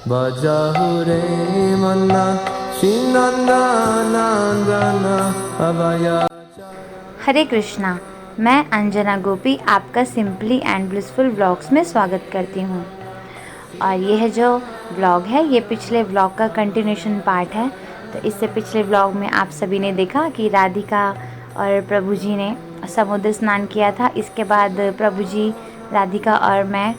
बजाहु रे मन्ना शिनन्ना नंदना अभया। हरे कृष्णा। मैं अंजना गोपी आपका सिंपली एंड ब्लिसफुल व्लॉग्स में स्वागत करती हूँ। और यह जो व्लॉग है ये पिछले व्लॉग का कंटिन्यूशन पार्ट है। तो इससे पिछले व्लॉग में आप सभी ने देखा कि राधिका और प्रभु जी ने समुद्र स्नान किया था। इसके बाद प्रभु जी, राधिका और मैं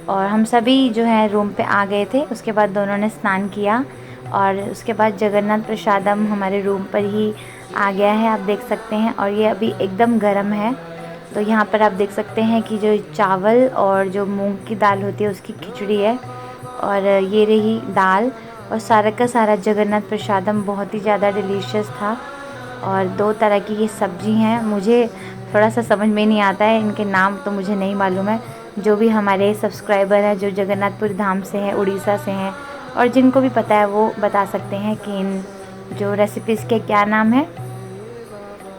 और हम सभी जो है रूम पे आ गए थे। उसके बाद दोनों ने स्नान किया और उसके बाद जगन्नाथ प्रसादम हमारे रूम पर ही आ गया है, आप देख सकते हैं। और ये अभी एकदम गर्म है। तो यहाँ पर आप देख सकते हैं कि जो चावल और जो मूंग की दाल होती है उसकी खिचड़ी है, और ये रही दाल, और सारा का सारा जगन्नाथ प्रसादम बहुत ही ज़्यादा डिलीशियस था। और 2 तरह की ये सब्ज़ी हैं, मुझे थोड़ा सा समझ में नहीं आता है, इनके नाम तो मुझे नहीं मालूम है। जो भी हमारे सब्सक्राइबर हैं जो जगन्नाथपुरी धाम से हैं, उड़ीसा से हैं, और जिनको भी पता है वो बता सकते हैं कि इन जो रेसिपीज़ के क्या नाम है।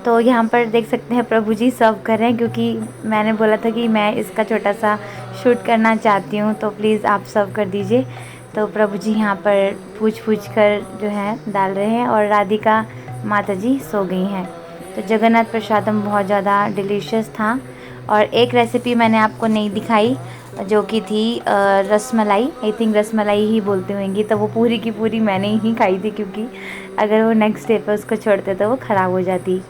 तो यहाँ पर देख सकते हैं प्रभु जी सर्व कर रहे हैं, क्योंकि मैंने बोला था कि मैं इसका छोटा सा शूट करना चाहती हूँ, तो प्लीज़ आप सर्व कर दीजिए। तो प्रभु जी यहाँ पर पूछ कर जो है डाल रहे हैं, और राधिका माता जी सो गई हैं। तो जगन्नाथ प्रसादम बहुत ज़्यादा डिलीशियस था। और एक रेसिपी मैंने आपको नहीं दिखाई जो कि थी रसमलाई, आई थिंक रसमलाई ही बोलते होंगी। तो वो पूरी की पूरी मैंने ही खाई थी, क्योंकि अगर वो नेक्स्ट डे पर उसको छोड़ते तो वो ख़राब हो जाती।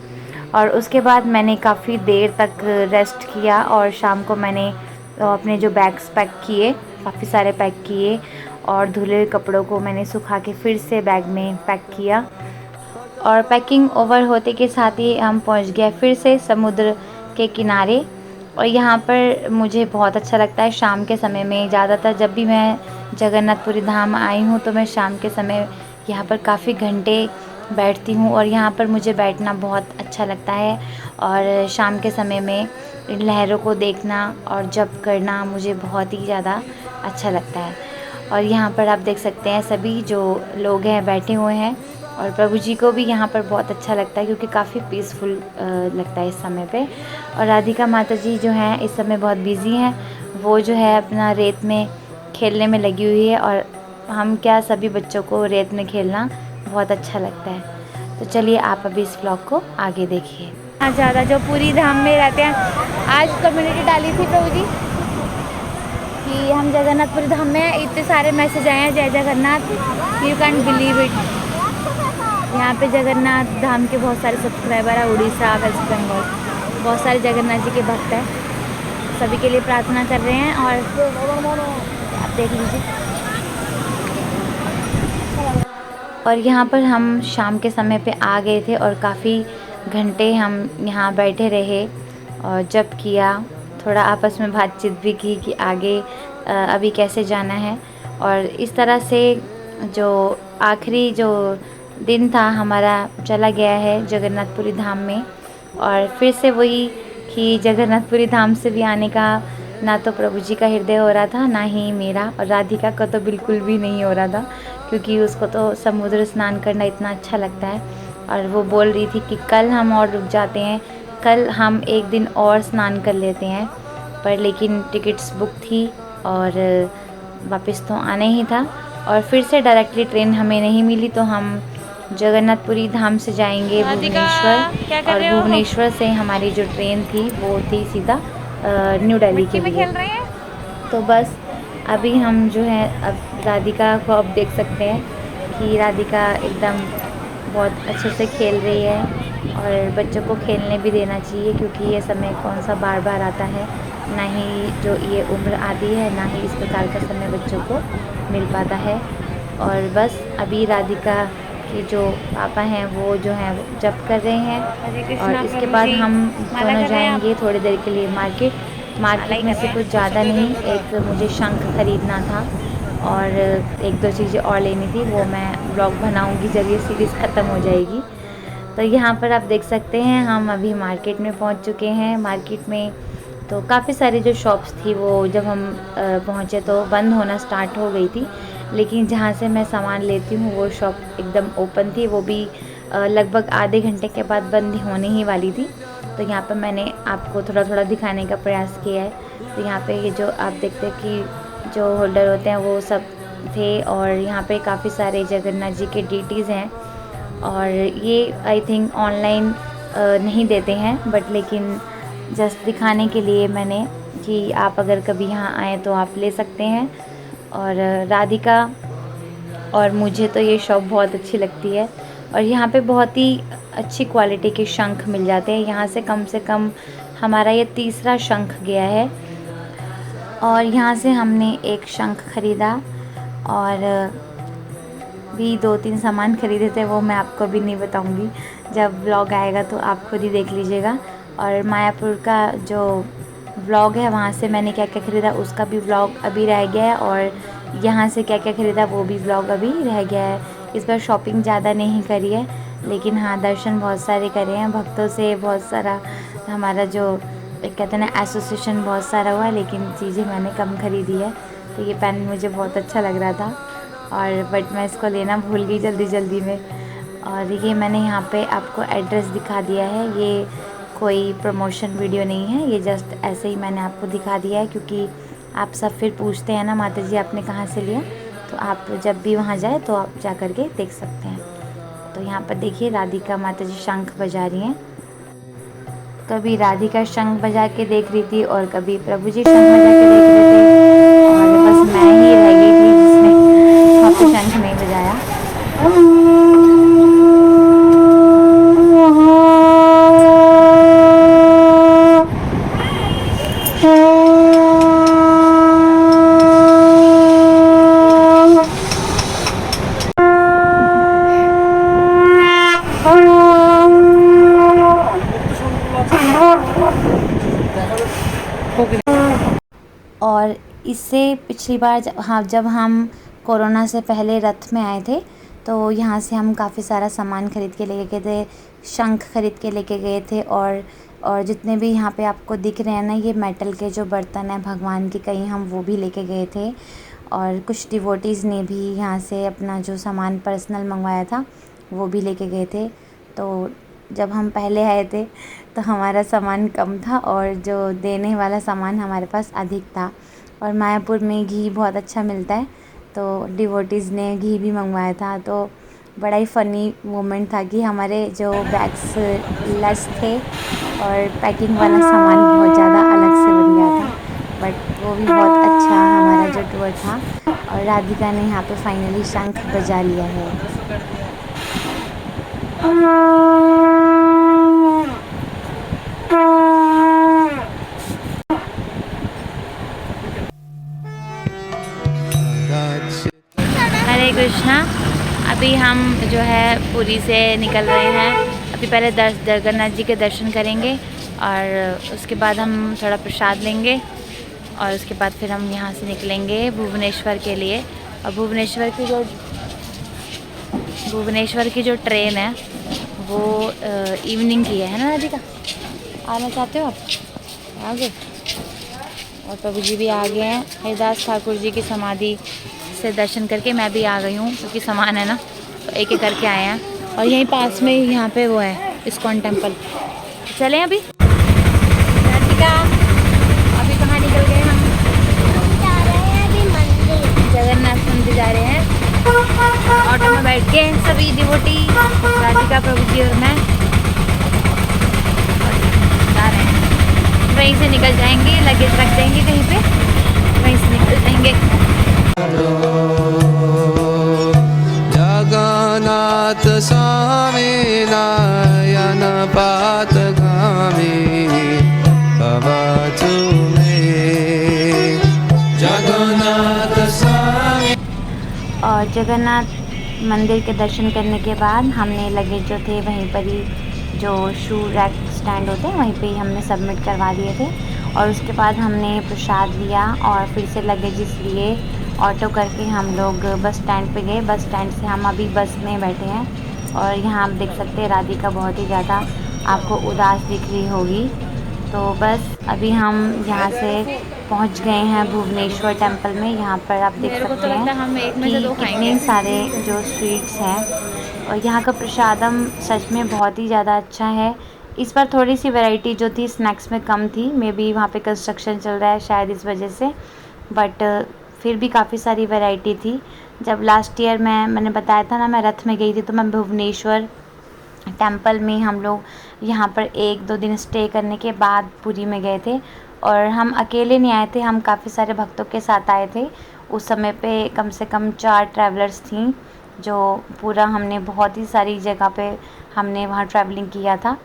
और उसके बाद मैंने काफ़ी देर तक रेस्ट किया, और शाम को मैंने अपने जो बैग्स पैक किए, काफ़ी सारे पैक किए, और धुले हुए कपड़ों को मैंने सुखा के फिर से बैग में पैक किया। और पैकिंग ओवर होते के साथ ही हम पहुंच गए फिर से समुद्र के किनारे। और यहाँ पर मुझे बहुत अच्छा लगता है शाम के समय में। ज़्यादातर जब भी मैं जगन्नाथपुरी धाम आई हूँ तो मैं शाम के समय यहाँ पर काफ़ी घंटे बैठती हूँ, और यहाँ पर मुझे बैठना बहुत अच्छा लगता है। और शाम के समय में इन लहरों को देखना और जप करना मुझे बहुत ही ज़्यादा अच्छा लगता है। और यहाँ पर आप देख सकते हैं सभी जो लोग हैं बैठे हुए हैं, और प्रभु जी को भी यहाँ पर बहुत अच्छा लगता है, क्योंकि काफ़ी पीसफुल लगता है इस समय पे। और राधिका माता जी जो हैं इस समय बहुत बिज़ी हैं, वो जो है अपना रेत में खेलने में लगी हुई है। और हम क्या, सभी बच्चों को रेत में खेलना बहुत अच्छा लगता है। तो चलिए आप अभी इस व्लॉग को आगे देखिए। यहाँ ज़्यादा जो पूरी धाम में रहते हैं, आज कम्युनिटी डाली थी प्रभु जी कि हम जगन्नाथपुरी धाम में, इतने सारे मैसेज आए हैं जय Jagannath, you can believe it. यहाँ पे जगन्नाथ धाम के बहुत सारे सब्सक्राइबर हैं, उड़ीसा, वेस्ट बंगाल, बहुत सारे जगन्नाथ जी के भक्त हैं। सभी के लिए प्रार्थना कर रहे हैं, और आप देख लीजिए। और यहाँ पर हम शाम के समय पे आ गए थे, और काफ़ी घंटे हम यहाँ बैठे रहे और जप किया, थोड़ा आपस में बातचीत भी की कि आगे अभी कैसे जाना है। और इस तरह से जो आखिरी जो दिन था हमारा चला गया है जगन्नाथपुरी धाम में। और फिर से वही कि जगन्नाथपुरी धाम से भी आने का ना तो प्रभु जी का हृदय हो रहा था, ना ही मेरा, और राधिका का तो बिल्कुल भी नहीं हो रहा था, क्योंकि उसको तो समुद्र स्नान करना इतना अच्छा लगता है। और वो बोल रही थी कि कल हम और रुक जाते हैं, कल हम एक दिन और स्नान कर लेते हैं। पर लेकिन टिकट्स बुक थी और वापस तो आना ही था। और फिर से डायरेक्टली ट्रेन हमें नहीं मिली, तो हम जगन्नाथपुरी धाम से जाएंगे भुवनेश्वर, और भुवनेश्वर से हमारी जो ट्रेन थी वो थी सीधा न्यू दिल्ली के लिए। तो बस अभी हम जो है, अब राधिका को अब देख सकते हैं कि राधिका एकदम बहुत अच्छे से खेल रही है। और बच्चों को खेलने भी देना चाहिए, क्योंकि ये समय कौन सा बार बार आता है, ना ही जो ये उम्र आती है, ना ही इस प्रकार का समय बच्चों को मिल पाता है। और बस अभी राधिका के जो पापा हैं वो जो हैं जप कर रहे हैं, और इसके बाद हम दोनों जाएंगे थोड़ी देर के लिए मार्केट में से कुछ ज़्यादा नहीं, एक मुझे शंख खरीदना था और 1-2 चीज़ें और लेनी थी, वो मैं ब्लॉग बनाऊंगी जब ये सीरीज़ ख़त्म हो जाएगी। तो यहाँ पर आप देख सकते हैं हम अभी मार्केट में पहुँच चुके हैं। मार्केट में तो काफ़ी सारी जो शॉप्स थी वो जब हम पहुँचे तो बंद होना स्टार्ट हो गई थी, लेकिन जहाँ से मैं सामान लेती हूँ वो शॉप एकदम ओपन थी, वो भी लगभग आधे घंटे के बाद बंद होने ही वाली थी। तो यहाँ पर मैंने आपको थोड़ा थोड़ा दिखाने का प्रयास किया है। तो यहाँ पे ये जो आप देखते हैं कि जो होल्डर होते हैं वो सब थे और यहाँ पे काफ़ी सारे जगन्नाथ जी के डीटीज़ हैं और ये आई थिंक ऑनलाइन नहीं देते हैं, बट लेकिन जस्ट दिखाने के लिए मैंने कि आप अगर कभी यहाँ आएँ तो आप ले सकते हैं। और राधिका और मुझे तो ये शॉप बहुत अच्छी लगती है और यहाँ पे बहुत ही अच्छी क्वालिटी के शंख मिल जाते हैं। यहाँ से कम हमारा ये तीसरा शंख गया है और यहाँ से हमने एक शंख ख़रीदा और भी 2-3 सामान ख़रीदे थे, वो मैं आपको भी नहीं बताऊँगी, जब व्लॉग आएगा तो आप खुद ही देख लीजिएगा। और मायापुर का जो व्लॉग है वहाँ से मैंने क्या क्या ख़रीदा उसका भी व्लॉग अभी रह गया है और यहाँ से क्या क्या ख़रीदा वो भी व्लॉग अभी रह गया है। इस बार शॉपिंग ज़्यादा नहीं करी है, लेकिन हाँ दर्शन बहुत सारे करे हैं, भक्तों से बहुत सारा हमारा जो एक कहते हैं ना एसोसिएशन बहुत सारा हुआ है, लेकिन चीज़ें मैंने कम ख़रीदी है। तो ये पेन मुझे बहुत अच्छा लग रहा था और बट मैं इसको लेना भूल गई जल्दी में। और ये मैंने यहाँ पे आपको एड्रेस दिखा दिया है, ये कोई प्रमोशन वीडियो नहीं है, ये जस्ट ऐसे ही मैंने आपको दिखा दिया है क्योंकि आप सब फिर पूछते हैं ना माता जी आपने कहाँ से लिया, तो आप जब भी वहाँ जाए तो आप जा कर के देख सकते हैं। तो यहाँ पर देखिए राधिका माता जी शंख बजा रही हैं, कभी राधिका शंख बजा के देख रही थी और कभी प्रभु जी शंख बजा के देख रहे थे और बस मैं ही रह गई थी जिसने वहाँ पे शंख नहीं बजाया। और इससे पिछली बार जब हम कोरोना से पहले रथ में आए थे तो यहाँ से हम काफ़ी सारा सामान ख़रीद के लेके गए थे, शंख ख़रीद के लेके गए थे और जितने भी यहाँ पे आपको दिख रहे हैं ना ये मेटल के जो बर्तन हैं भगवान के कई हम वो भी लेके गए थे। और कुछ डिवोटीज़ ने भी यहाँ से अपना जो सामान पर्सनल मंगवाया था वो भी लेके गए थे। तो जब हम पहले आए थे तो हमारा सामान कम था और जो देने वाला सामान हमारे पास अधिक था। और मायापुर में घी बहुत अच्छा मिलता है तो डिवोटीज़ ने घी भी मंगवाया था, तो बड़ा ही फ़नी मोमेंट था कि हमारे जो बैग्स लेस थे और पैकिंग वाला सामान बहुत ज़्यादा अलग से बन गया था, बट वो भी बहुत अच्छा हमारा जो टूर था। और राधिका ने यहाँ पे फाइनली शंख बजा लिया है। हरे कृष्णा। अभी हम जो है पुरी से निकल रहे हैं। अभी पहले जगन्नाथ जी के दर्शन करेंगे और उसके बाद हम थोड़ा प्रसाद लेंगे और उसके बाद फिर हम यहाँ से निकलेंगे भुवनेश्वर के लिए। और भुवनेश्वर की जो ट्रेन है वो इवनिंग की है ना राधिका? आना चाहते हो आप? आ गए। और प्रभु जी भी आ गए हैं। हरिदास ठाकुर जी की समाधि से दर्शन करके मैं भी आ गई हूँ क्योंकि सामान है ना तो एक एक करके आए हैं। और यहीं पास में यहाँ पे वो है इस्कॉन टेम्पल। चलें अभी राधिका, अभी कहाँ निकल गए हम? जा रहे हैं अभी मंदिर, जगन्नाथ मंदिर जा रहे हैं। ऑटो में बैठ के सभी डिवोटी राधिका प्रभु जी और मैं जा रहे हैं। वहीं से निकल जाएंगे, लगेज रख देंगे कहीं पे, वहीं से निकल जाएंगे। जगन्नाथ स्वामी नयन पातगामी भवतु मे जगन्नाथ स्वामी। और जगन्नाथ मंदिर के दर्शन करने के बाद हमने लगेज जो थे वहीं पर ही जो शू रैक स्टैंड होते हैं वहीं पे ही हमने सबमिट करवा दिए थे। और उसके बाद हमने प्रसाद लिया और फिर से लगेज लिए ऑटो करके हम लोग बस स्टैंड पे गए। बस स्टैंड से हम अभी बस में बैठे हैं और यहाँ आप देख सकते हैं राधिका बहुत ही ज़्यादा आपको उदास दिख रही होगी। तो बस अभी हम यहाँ से पहुँच गए हैं भुवनेश्वर टेम्पल में। यहाँ पर आप देख सकते हैं कि कितने सारे जो स्वीट्स हैं और यहाँ का प्रसादम सच में बहुत ही ज़्यादा अच्छा है। इस बार थोड़ी सी वैरायटी जो थी स्नैक्स में कम थी, मे बी वहाँ पे कंस्ट्रक्शन चल रहा है शायद इस वजह से, बट फिर भी काफ़ी सारी वैरायटी थी। जब लास्ट ईयर मैंने बताया था ना, मैं रथ में गई थी, तो मैं भुवनेश्वर टेम्पल में हम लोग यहाँ पर 1-2 दिन स्टे करने के बाद पुरी में गए थे। और हम अकेले नहीं आए थे, हम काफ़ी सारे भक्तों के साथ आए थे। उस समय पे कम से कम 4 ट्रैवलर्स थीं, जो पूरा हमने बहुत ही सारी जगह पे हमने वहाँ ट्रैवलिंग किया था।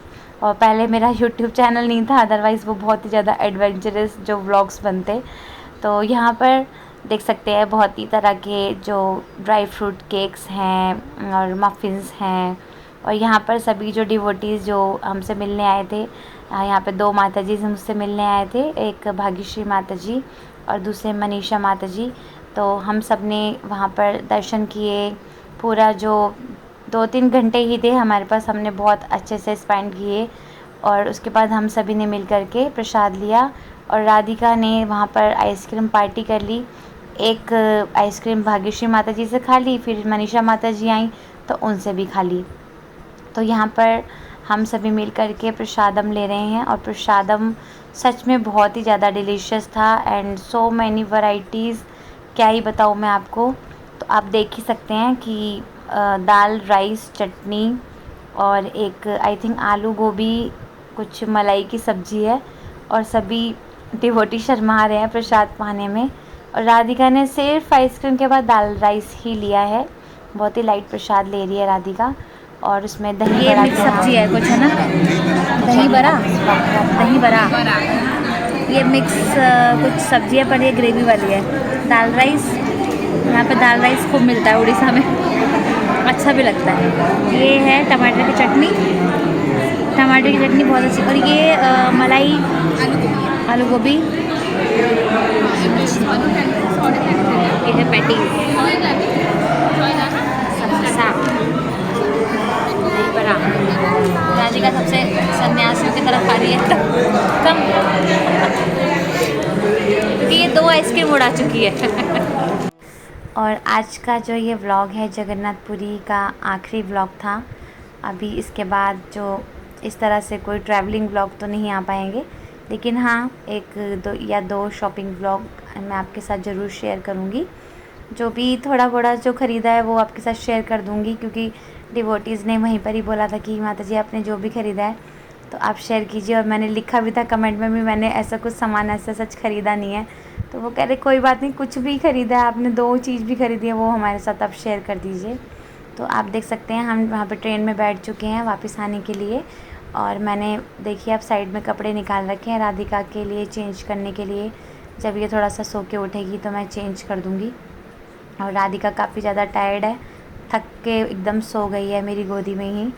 और पहले मेरा यूट्यूब चैनल नहीं था, अदरवाइज़ वो बहुत ही ज़्यादा एडवेंचरस जो व्लॉग्स बनते। तो यहाँ पर देख सकते हैं बहुत ही तरह के जो ड्राई फ्रूट केक्स हैं और मफ़िन्स हैं। और यहाँ पर सभी जो डिवोटीज़ जो हमसे मिलने आए थे, यहाँ पे 2 माता जी मुझसे मिलने आए थे, एक भाग्यश्री माता जी और दूसरे मनीषा माता जी। तो हम सब ने वहाँ पर दर्शन किए। पूरा जो 2-3 घंटे ही थे हमारे पास, हमने बहुत अच्छे से स्पेंड किए। और उसके बाद हम सभी ने मिल कर के प्रसाद लिया और राधिका ने वहाँ पर आइसक्रीम पार्टी कर ली। एक आइसक्रीम भाग्यश्री माता जी से खा ली, फिर मनीषा माता जी आई तो उनसे भी खा ली। तो यहाँ पर हम सभी मिल कर के प्रसादम ले रहे हैं और प्रसादम सच में बहुत ही ज़्यादा डिलीशियस था एंड सो मैनी वैराइटीज़, क्या ही बताऊँ मैं आपको। तो आप देख ही सकते हैं कि दाल राइस चटनी और एक आई थिंक आलू गोभी कुछ मलाई की सब्ज़ी है और सभी डिवोटी शर्मा रहे हैं प्रसाद पाने में। और राधिका ने सिर्फ आइसक्रीम के बाद दाल राइस ही लिया है, बहुत ही लाइट प्रसाद ले रही है राधिका। और उसमें दही बड़ा मिक्स सब्जी है कुछ, है ना, दही बड़ा ये मिक्स कुछ सब्जी है, पर ये ग्रेवी वाली है। दाल राइस, यहाँ पे दाल राइस खूब मिलता है उड़ीसा में, अच्छा भी लगता है। ये है टमाटर की चटनी बहुत अच्छी। और ये मलाई आलू गोभी, ये है पैटी, समोसा, बड़ा। राधिका सबसे सन्यासियों की तरफ आ रही है कम, क्योंकि ये 2 आइसक्रीम उड़ा चुकी है। और आज का जो ये व्लॉग है जगन्नाथपुरी का आखिरी व्लॉग था। अभी इसके बाद जो इस तरह से कोई ट्रैवलिंग व्लॉग तो नहीं आ पाएंगे, लेकिन हाँ 1-2 शॉपिंग व्लॉग मैं आपके साथ ज़रूर शेयर करूँगी। जो भी थोड़ा बड़ा जो ख़रीदा है वो आपके साथ शेयर कर दूँगी, क्योंकि डिवोटीज़ ने वहीं पर ही बोला था कि माता जी आपने जो भी ख़रीदा है तो आप शेयर कीजिए। और मैंने लिखा भी था कमेंट में भी, मैंने ऐसा कुछ सामान ऐसा सच ख़रीदा नहीं है। तो वो कह रहे कोई बात नहीं, कुछ भी ख़रीदा है आपने, 2 चीज़ भी ख़रीदी है वो हमारे साथ आप शेयर कर दीजिए। तो आप देख सकते हैं हम वहाँ पे ट्रेन में बैठ चुके हैं वापस आने के लिए। और मैंने देखिए अब साइड में कपड़े निकाल रखे हैं राधिका के लिए चेंज करने के लिए। जब ये थोड़ा सा सो के उठेगी तो मैं चेंज कर दूँगी। और राधिका काफ़ी ज़्यादा टायर्ड है, थक के एकदम सो गई है मेरी गोदी में ही।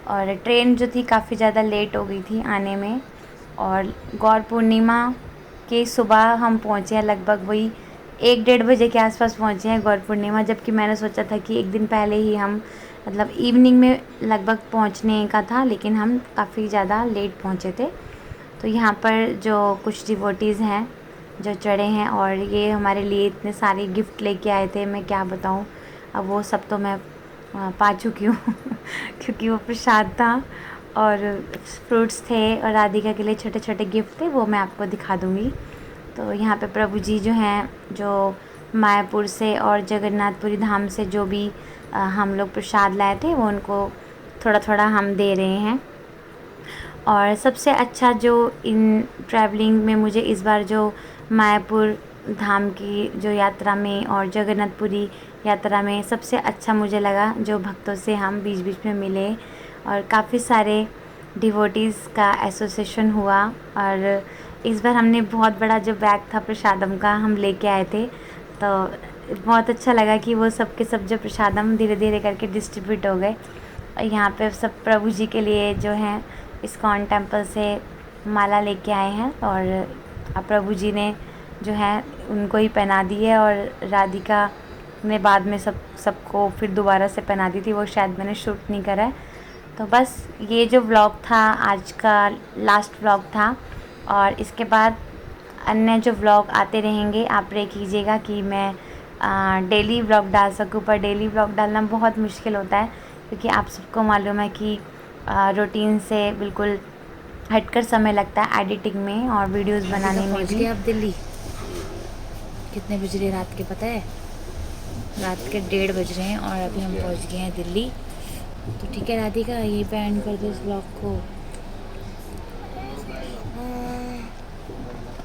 और ट्रेन जो थी काफ़ी ज़्यादा लेट हो गई थी आने में। और गौर पूर्णिमा के सुबह हम पहुँचे हैं, लगभग वही 1-1:30 बजे के आसपास पहुँचे हैं गौर पूर्णिमा, जबकि मैंने सोचा था कि एक दिन पहले ही हम मतलब इवनिंग में लगभग पहुँचने का था, लेकिन हम काफ़ी ज़्यादा लेट पहुँचे थे। तो यहाँ पर जो कुछ डिवोटीज़ हैं जो चढ़े हैं और ये हमारे लिए इतने सारे गिफ्ट लेके आए थे, मैं क्या बताऊँ। अब वो सब तो मैं पा चुकी हूँ क्योंकि वो प्रसाद था और फ्रूट्स थे और राधिका के लिए छोटे छोटे गिफ्ट थे, वो मैं आपको दिखा दूँगी। तो यहाँ पे प्रभु जी जो हैं, जो मायापुर से और जगन्नाथपुरी धाम से जो भी हम लोग प्रसाद लाए थे वो उनको थोड़ा थोड़ा हम दे रहे हैं। और सबसे अच्छा जो इन ट्रैवलिंग में मुझे इस बार जो मायापुर धाम की जो यात्रा में और जगन्नाथपुरी यात्रा में सबसे अच्छा मुझे लगा, जो भक्तों से हम बीच बीच में मिले और काफ़ी सारे डिवोटीज़ का एसोसिएशन हुआ। और इस बार हमने बहुत बड़ा जो बैग था प्रसादम का हम लेके आए थे, तो बहुत अच्छा लगा कि वो सब के सब जो प्रसादम धीरे धीरे करके डिस्ट्रीब्यूट हो गए। और यहाँ पे सब प्रभु जी के लिए जो हैं इस्कॉन टेम्पल से माला लेके आए हैं और प्रभु जी ने जो है उनको ही पहना दी है और राधिका ने बाद में सबको फिर दोबारा से पहना दी थी, वो शायद मैंने शूट नहीं करा है। तो बस ये जो व्लॉग था आज का लास्ट व्लॉग था और इसके बाद अन्य जो व्लॉग आते रहेंगे। आप प्रे कीजिएगा कि मैं डेली व्लॉग डाल सकूं, पर डेली व्लॉग डालना बहुत मुश्किल होता है क्योंकि आप सबको मालूम है कि रूटीन से बिल्कुल हटकर समय लगता है एडिटिंग में और वीडियोस बनाने में भी। अब दिल्ली कितने बज रहे रात के पता है? रात के 1:30 बज रहे हैं और अभी हम पहुंच गए हैं दिल्ली। तो ठीक है राधिका, यहीं पे एंड कर दो इस ब्लॉग को।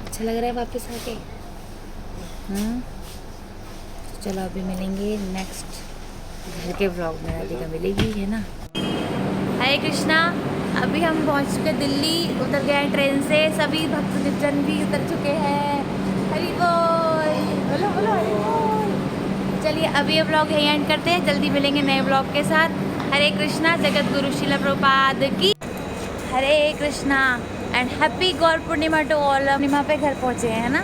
अच्छा लग रहा है वापस आके? तो चलो अभी मिलेंगे नेक्स्ट घर के ब्लॉग में। राधिका मिलेगी, है ना? हरे कृष्णा, अभी हम पहुंच चुके दिल्ली, उतर गए हैं ट्रेन से। सभी भक्तजन भी उतर चुके हैं। हरि बोल, बोलो बोलो हरि बोल। चलिए अभी ये ब्लॉग यहीं एंड करते हैं, जल्दी मिलेंगे नए ब्लॉग के साथ। हरे कृष्णा, जगत गुरु श्रील प्रभुपाद की Hare Krishna and happy Gaura Purnima to all. पूर्णिमा पे घर पहुँचे हैं, है ना?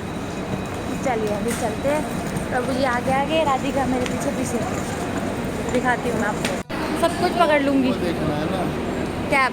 चलिए अभी चलते हैं। प्रभु जी आगे आगे, राधिका मेरे पीछे पीछे। दिखाती हूँ मैं आपको, सब कुछ पकड़ लूँगी। कैब